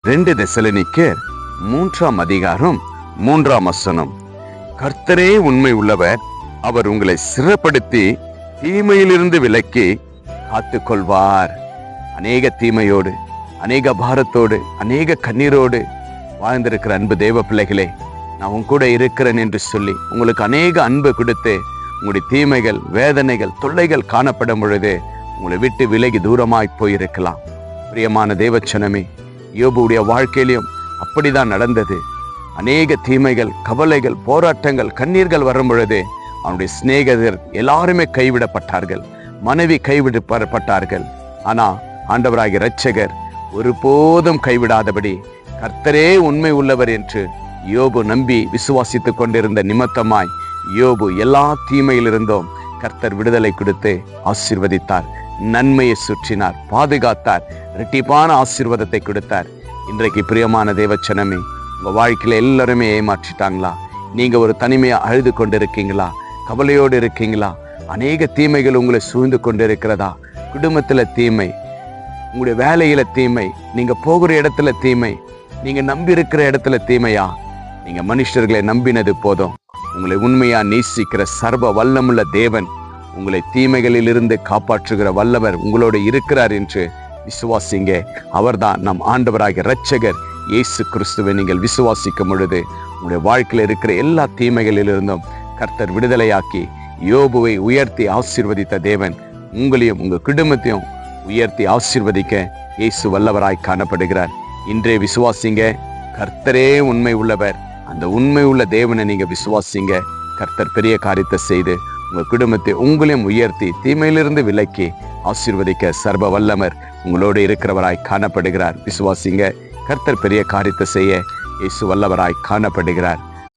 2 தெசலோனிக்கேயர் 3ஆம் அதிகாரம் 3ஆம் வசனம். கர்த்தரே உண்மை உள்ளவர், அவர் உங்களை சிறப்படுத்தி தீமையிலிருந்து விலக்கி காத்துக்கொள்வார். அநேக தீமையோடு, அநேக பாரத்தோடு, அநேக கண்ணீரோடு வாழ்ந்திருக்கிற அன்பு தேவ பிள்ளைகளே, நான் உன் கூட இருக்கிறேன் என்று சொல்லி உங்களுக்கு அநேக அன்பு கொடுத்து உங்களுடைய தீமைகள், வேதனைகள், தொல்லைகள் காணப்படும் பொழுது உங்களை விட்டு விலகி தூரமாய் போயிருக்கலாம். பிரியமான தேவச்சனமே, யோபுடைய வாழ்க்கையிலும் அப்படிதான் நடந்தது. அநேக தீமைகள், கவலைகள், போராட்டங்கள், கண்ணீர்கள் வரும் பொழுது அவனுடைய சிநேகிதர் எல்லாருமே கைவிடப்பட்டார்கள், மனைவி கைவிடப்பட்டார்கள். ஆனா ஆண்டவராகிய இரட்சகர் ஒருபோதும் கைவிடாதபடி கர்த்தரே உண்மை உள்ளவர் என்று யோபு நம்பி விசுவாசித்துக் கொண்டிருந்த நிமித்தமாய் யோபு எல்லா தீமையிலிருந்தும் கர்த்தர் விடுதலை கொடுத்து ஆசீர்வதித்தார், நன்மையை சுற்றினார், பாதுகாத்தார், இரட்டிப்பான ஆசீர்வாதத்தை கொடுத்தார். இன்றைக்கு பிரியமான தேவச்சனமே, உங்க வாழ்க்கையில எல்லாருமே ஏமாற்றிட்டாங்களா? நீங்க ஒரு தனிமையா அழுது கொண்டிருக்கீங்களா? கவலையோடு இருக்கீங்களா? அநேக தீமைகள் உங்களை சூழ்ந்து கொண்டிருக்கிறதா? குடும்பத்துல தீமை, உங்களுடைய வேலையில தீமை, நீங்க போகிற இடத்துல தீமை, நீங்க நம்பி இருக்கிற இடத்துல தீமையா? நீங்க மனுஷர்களை நம்பினது போதும். உங்களை உண்மையா நேசிக்கிற சர்வ வல்லமுள்ள தேவன், உங்களை தீமைகளில் இருந்து காப்பாற்றுகிற வல்லவர் உங்களோடு இருக்கிறார் என்று விசுவாசிங்க. அவர்தான் நம் ஆண்டவராகிய இரட்சகர் இயேசு கிறிஸ்துவை நீங்கள் விசுவாசிக்கும் பொழுது உங்களுடைய வாழ்க்கையில் இருக்கிற எல்லா தீமைகளிலிருந்தும் கர்த்தர் விடுதலையாக்கி யோபுவை உயர்த்தி ஆசீர்வதித்த தேவன் உங்களையும் உங்க குடும்பத்தையும் உயர்த்தி ஆசீர்வதிக்க இயேசு வல்லவராய் காணப்படுகிறார். இன்றே விசுவாசிங்க. கர்த்தரே உண்மை உள்ளவர். அந்த உண்மை உள்ள தேவனை நீங்க விசுவாசிங்க. கர்த்தர் பெரிய காரியத்தை செய்து உங்க குடும்பத்தை உங்களையும் உயர்த்தி தீமையிலிருந்து விலக்கி ஆசீர்வதிக்க சர்வ வல்லவர் உங்களோடு இருக்கிறவராய் காணப்படுகிறார். விசுவாசிங்க. கர்த்தர் பெரிய காரியத்தை செய்ய இயேசு வல்லவராய் காணப்படுகிறார்.